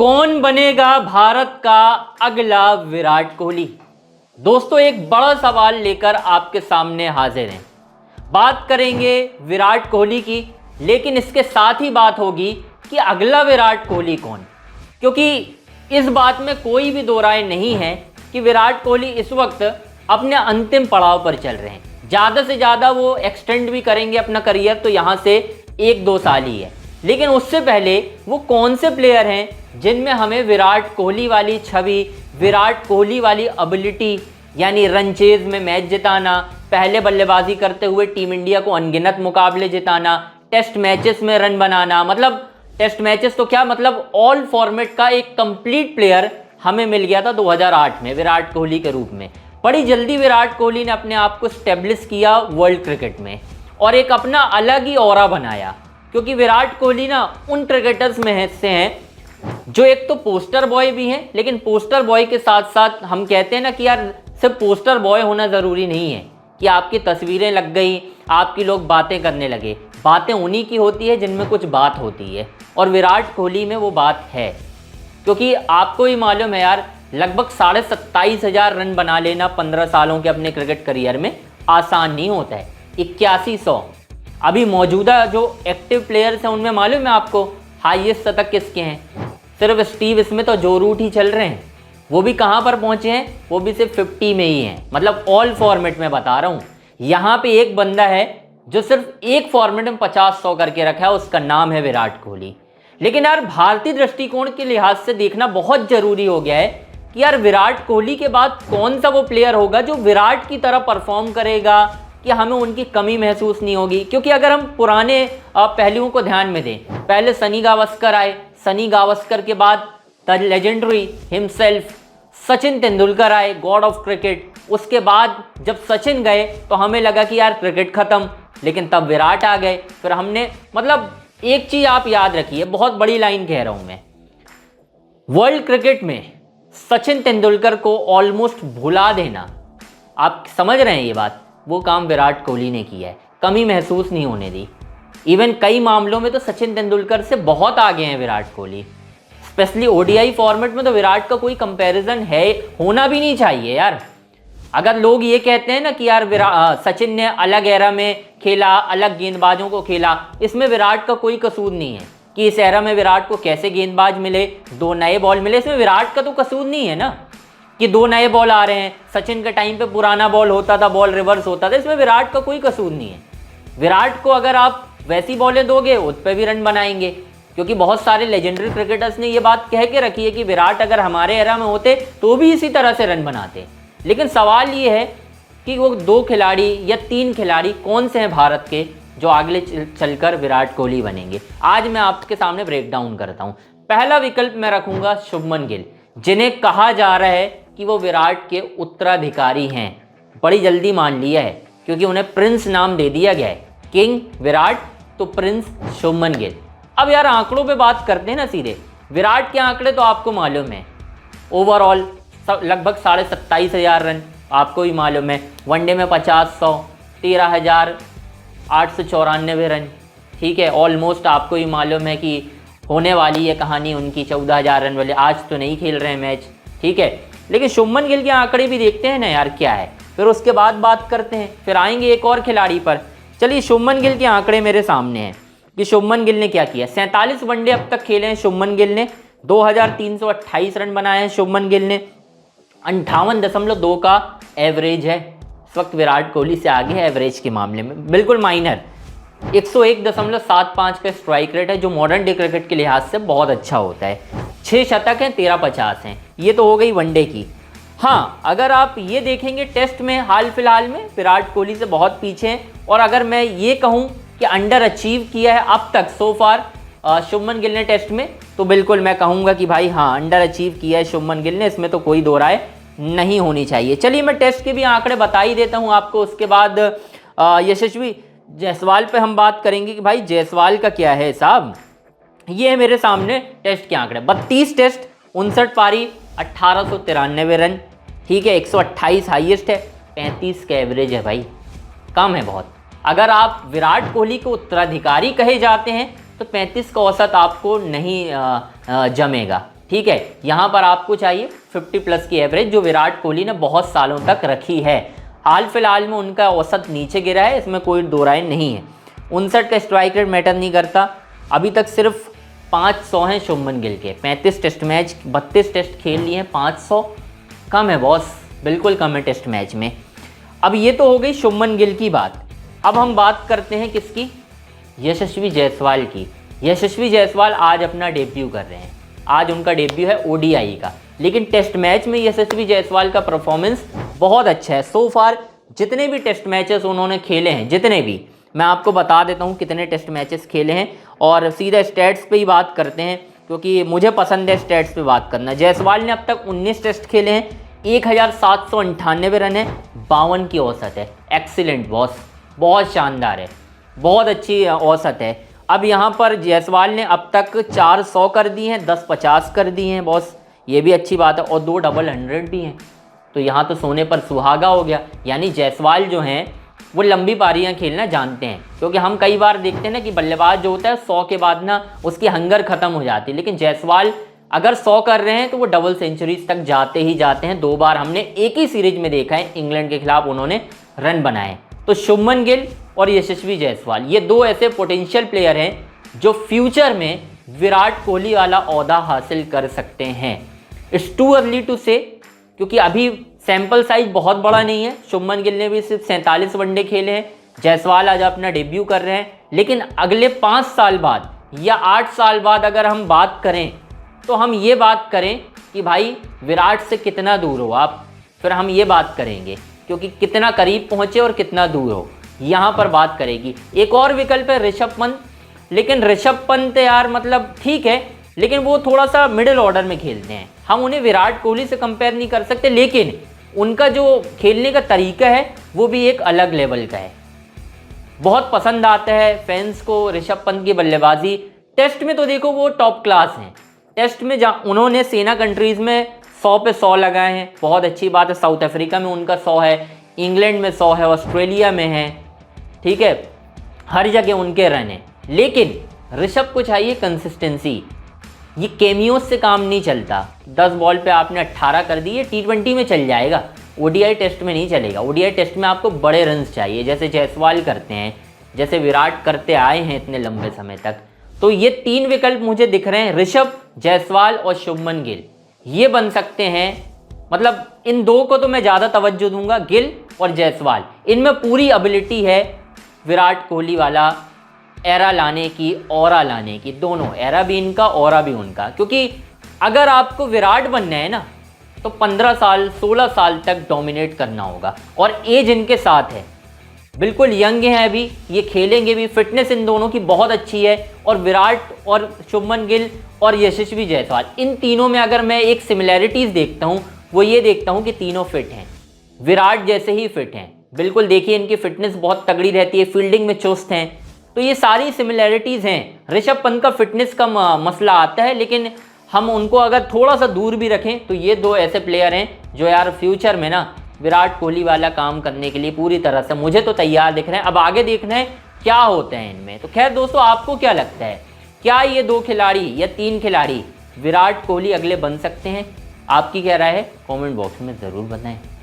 कौन बनेगा भारत का अगला विराट कोहली? दोस्तों, एक बड़ा सवाल लेकर आपके सामने हाजिर हैं। बात करेंगे विराट कोहली की, लेकिन इसके साथ ही बात होगी कि अगला विराट कोहली कौन, क्योंकि इस बात में कोई भी दो राय नहीं है कि विराट कोहली इस वक्त अपने अंतिम पड़ाव पर चल रहे हैं। ज़्यादा से ज़्यादा वो एक्सटेंड भी करेंगे अपना करियर तो यहाँ से 1-2 साल ही है, लेकिन उससे पहले वो कौन से प्लेयर हैं जिनमें हमें विराट कोहली वाली छवि, विराट कोहली वाली एबिलिटी, यानी रन चेज में मैच जिताना, पहले बल्लेबाजी करते हुए टीम इंडिया को अनगिनत मुकाबले जिताना, टेस्ट मैचेस में रन बनाना, मतलब टेस्ट मैचेस तो क्या, मतलब ऑल फॉर्मेट का एक कंप्लीट प्लेयर हमें मिल गया था 2008 में विराट कोहली के रूप में। बड़ी जल्दी विराट कोहली ने अपने आप को स्टेब्लिश किया वर्ल्ड क्रिकेट में और एक अपना अलग ही ऑरा बनाया, क्योंकि विराट कोहली ना उन क्रिकेटर्स में से हैं जो एक तो पोस्टर बॉय भी हैं, लेकिन पोस्टर बॉय के साथ साथ हम कहते हैं ना कि यार सिर्फ पोस्टर बॉय होना ज़रूरी नहीं है कि आपकी तस्वीरें लग गई, आपकी लोग बातें करने लगे। बातें उन्हीं की होती है जिनमें कुछ बात होती है, और विराट कोहली में वो बात है। क्योंकि आपको ही मालूम है यार, लगभग 27,500 रन बना लेना 15 सालों के अपने क्रिकेट करियर में आसान नहीं होता है। 8100 अभी मौजूदा जो एक्टिव प्लेयर्स हैं उनमें मालूम है आपको हाईएस्ट शतक किसके हैं? सिर्फ स्टीव स्मिथ और जो रूट ही चल रहे हैं। वो भी कहाँ पर पहुँचे हैं? वो भी सिर्फ 50 में ही हैं, मतलब ऑल फॉर्मेट में बता रहा हूँ। यहाँ पे एक बंदा है जो सिर्फ एक फॉर्मेट में 50-100 करके रखा है, उसका नाम है विराट कोहली। लेकिन यार भारतीय दृष्टिकोण के लिहाज से देखना बहुत ज़रूरी हो गया है कि यार विराट कोहली के बाद कौन सा वो प्लेयर होगा जो विराट की तरह परफॉर्म करेगा कि हमें उनकी कमी महसूस नहीं होगी। क्योंकि अगर हम पुराने पहलुओं को ध्यान में दें, पहले सनी गावस्कर आए, सनी गावस्कर के बाद the legendary himself Sachin Tendulkar आए, गॉड ऑफ क्रिकेट। उसके बाद जब सचिन गए तो हमें लगा कि यार क्रिकेट ख़त्म, लेकिन तब विराट आ गए। फिर हमने, मतलब एक चीज़ आप याद रखिए, बहुत बड़ी लाइन कह रहा हूँ मैं, वर्ल्ड क्रिकेट में सचिन तेंदुलकर को ऑलमोस्ट भुला देना, आप समझ रहे हैं ये बात, वो काम विराट कोहली ने किया है। कमी महसूस नहीं होने दी। इवन कई मामलों में तो सचिन तेंदुलकर से बहुत आगे हैं Virat Kohli. Specially ODI format में तो विराट का कोई कंपैरिजन है, होना भी नहीं चाहिए यार। अगर लोग ये कहते हैं ना कि यार सचिन ने अलग एरा में खेला, अलग गेंदबाजों को खेला, इसमें विराट का कोई कसूर नहीं है कि इस एरा में विराट को कैसे गेंदबाज मिले, 2 नए बॉल मिले, इसमें विराट का तो कसूर नहीं है ना कि 2 नए बॉल आ रहे हैं। सचिन के टाइम पे पुराना बॉल होता था, बॉल रिवर्स होता था, इसमें विराट का कोई कसूर नहीं है। विराट को अगर आप वैसी बॉलें दोगे उस पर भी रन बनाएंगे, क्योंकि बहुत सारे लेजेंडरी क्रिकेटर्स ने ये बात कह के रखी है कि विराट अगर हमारे एरा में होते तो भी इसी तरह से रन बनाते। लेकिन सवाल ये है कि वो 2 खिलाड़ी या 3 खिलाड़ी कौन से हैं भारत के जो आगे चलकर विराट कोहली बनेंगे। आज मैं आपके सामने ब्रेक डाउन करता हूँ। पहला विकल्प मैं रखूँगा शुभमन गिल, जिन्हें कहा जा रहा है कि वो विराट के उत्तराधिकारी हैं। बड़ी जल्दी मान लिया है, क्योंकि उन्हें प्रिंस नाम दे दिया गया है। किंग विराट तो प्रिंस शुभमन गिल। अब यार आंकड़ों पे बात करते हैं ना सीधे। विराट के आंकड़े तो आपको मालूम है, ओवरऑल लगभग 27,500 रन, आपको भी मालूम है। वनडे में 50-100, 13,894 रन, ठीक है। ऑलमोस्ट आपको भी मालूम है कि होने वाली है कहानी उनकी 14,000 रन वाले। आज तो नहीं खेल रहे हैं मैच, ठीक है, लेकिन शुभमन गिल के आंकड़े भी देखते हैं ना यार क्या है, फिर उसके बाद बात करते हैं। फिर आएंगे एक और खिलाड़ी पर। चलिए, शुभमन गिल के आंकड़े मेरे सामने हैं कि शुभमन गिल ने क्या किया। 47 वनडे अब तक खेले हैं शुभमन गिल ने, 2,328 रन बनाए हैं शुभमन गिल ने, 58.2 का एवरेज है। इस वक्त विराट कोहली से आगे है एवरेज के मामले में, बिल्कुल माइनर। 101.75 का स्ट्राइक रेट है, जो मॉडर्न डे क्रिकेट के लिहाज से बहुत अच्छा होता है। 6 शतक हैं, 13 50 हैं। ये तो हो गई वनडे की। हाँ, अगर आप ये देखेंगे टेस्ट में हाल फिलहाल में विराट कोहली से बहुत पीछे हैं। और अगर मैं ये कहूँ कि अंडर अचीव किया है अब तक सो फार शुभमन गिल ने टेस्ट में, तो बिल्कुल मैं कहूँगा कि भाई हाँ, अंडर अचीव किया है शुभमन गिल ने, इसमें तो कोई दो राय नहीं होनी चाहिए। चलिए, मैं टेस्ट के भी आंकड़े बता ही देता हूँ आपको। उसके बाद यशस्वी जायसवाल पे हम बात करेंगे कि भाई जायसवाल का क्या है साहब। ये है मेरे सामने टेस्ट के आंकड़े। 32 टेस्ट, 59 पारी, 1893 रन, ठीक है। 128 हाईएस्ट है, 35 का एवरेज है भाई, कम है बहुत। अगर आप विराट कोहली के उत्तराधिकारी कहे जाते हैं तो 35 का औसत आपको नहीं जमेगा, ठीक है, यहाँ पर आपको चाहिए 50 प्लस की एवरेज, जो विराट कोहली ने बहुत सालों तक रखी है। हाल फिलहाल में उनका औसत नीचे गिरा है, इसमें कोई दो राय नहीं है। 59 का स्ट्राइक रेट मैटर नहीं करता। अभी तक सिर्फ 500 हैं शुभमन गिल के। 35 टेस्ट मैच, 32 टेस्ट खेल लिए हैं, 500 कम है बॉस, बिल्कुल कम है टेस्ट मैच में। अब ये तो हो गई शुभमन गिल की बात। अब हम बात करते हैं किसकी, यशस्वी जायसवाल की। यशस्वी जायसवाल आज अपना डेब्यू कर रहे हैं। आज उनका डेब्यू है ओडीआई का, लेकिन टेस्ट मैच में यशस्वी जायसवाल का परफॉर्मेंस बहुत अच्छा है। सो फार जितने भी टेस्ट मैचेस उन्होंने खेले हैं, जितने भी, मैं आपको बता देता हूँ कितने टेस्ट मैचेस खेले हैं, और सीधा स्टैट्स पे ही बात करते हैं, क्योंकि मुझे पसंद है स्टैट्स पे बात करना। जायसवाल ने अब तक 19 टेस्ट खेले हैं, 1798 रन है, 52 की औसत है। एक्सीलेंट बॉस, बहुत शानदार है, बहुत अच्छी औसत है। अब यहाँ पर जायसवाल ने अब तक 400 कर दी हैं, 10 50 कर दी हैं बॉस, ये भी अच्छी बात है, और 2 डबल 100 भी हैं। तो यहाँ तो सोने पर सुहागा हो गया। यानी जायसवाल जो हैं वो लंबी पारियाँ खेलना जानते हैं, क्योंकि हम कई बार देखते हैं ना कि बल्लेबाज जो होता है 100 के बाद ना उसकी हंगर ख़त्म हो जाती है, लेकिन जायसवाल अगर 100 कर रहे हैं तो वो डबल सेंचुरीज तक जाते ही जाते हैं। 2 बार हमने एक ही सीरीज में देखा है, इंग्लैंड के खिलाफ उन्होंने रन बनाए। तो शुभमन गिल और यशस्वी जायसवाल, ये 2 ऐसे पोटेंशियल प्लेयर हैं जो फ्यूचर में विराट कोहली वाला ओहदा हासिल कर सकते हैं। इट्स टू अर्ली टू से, क्योंकि अभी सैंपल साइज बहुत बड़ा नहीं है। शुभमन गिल ने भी सिर्फ 47 वनडे खेले हैं, जायसवाल आज अपना डेब्यू कर रहे हैं, लेकिन अगले 5 साल बाद या 8 साल बाद अगर हम बात करें तो हम ये बात करें कि भाई विराट से कितना दूर हो आप, फिर हम ये बात करेंगे, क्योंकि कितना करीब पहुंचे और कितना दूर हो, यहाँ पर बात करेगी। एक और विकल्प है ऋषभ पंत, लेकिन ऋषभ पंत यार मतलब ठीक है, लेकिन वो थोड़ा सा मिडिल ऑर्डर में खेलते हैं। हम उन्हें विराट कोहली से कंपेयर नहीं कर सकते, लेकिन उनका जो खेलने का तरीका है वो भी एक अलग लेवल का है। बहुत पसंद आता है फैंस को ऋषभ पंत की बल्लेबाजी। टेस्ट में तो देखो वो टॉप क्लास हैं। टेस्ट में जहाँ उन्होंने सेना कंट्रीज़ में 100 पे 100 लगाए हैं, बहुत अच्छी बात है। साउथ अफ्रीका में उनका 100 है, इंग्लैंड में 100 है, ऑस्ट्रेलिया में है, ठीक है, हर जगह उनके रन हैं। लेकिन ऋषभ को चाहिए कंसिस्टेंसी, ये केमियोस से काम नहीं चलता। 10 बॉल पे आपने 18 कर दिए, T20 में चल जाएगा, ओडीआई टेस्ट में नहीं चलेगा। ओडीआई टेस्ट में आपको बड़े रन्स चाहिए, जैसे जायसवाल करते हैं, जैसे विराट करते आए हैं इतने लंबे समय तक। तो ये 3 विकल्प मुझे दिख रहे हैं, ऋषभ, जायसवाल और शुभमन गिल, ये बन सकते हैं। मतलब इन 2 को तो मैं ज़्यादा तवज्जो दूंगा, गिल और जायसवाल। इनमें पूरी एबिलिटी है विराट कोहली वाला एरा लाने की, ऑरा लाने की, दोनों, एरा भी इनका, ऑरा भी उनका। क्योंकि अगर आपको विराट बनना है ना तो 15 साल 16 साल तक डोमिनेट करना होगा, और एज इनके साथ है, बिल्कुल यंग हैं अभी, ये खेलेंगे भी, फिटनेस इन दोनों की बहुत अच्छी है। और विराट और शुभमन गिल और यशस्वी जायसवाल, इन तीनों में अगर मैं एक सिमिलैरिटीज़ देखता हूँ, वो ये देखता हूँ कि तीनों फिट हैं, विराट जैसे ही फिट हैं। बिल्कुल देखिए इनकी फिटनेस बहुत तगड़ी रहती है, फील्डिंग में चुस्त हैं, तो ये सारी सिमिलैरिटीज़ हैं। ऋषभ पंत का फिटनेस का मसला आता है, लेकिन हम उनको अगर थोड़ा सा दूर भी रखें तो ये 2 ऐसे प्लेयर हैं जो यार फ्यूचर में ना विराट कोहली वाला काम करने के लिए पूरी तरह से मुझे तो तैयार दिख रहे हैं। अब आगे देखना है क्या होता है इनमें। तो खैर दोस्तों, आपको क्या लगता है, क्या ये 2 खिलाड़ी या 3 खिलाड़ी विराट कोहली अगले बन सकते हैं? आपकी क्या राय है, कमेंट बॉक्स में ज़रूर बताएं।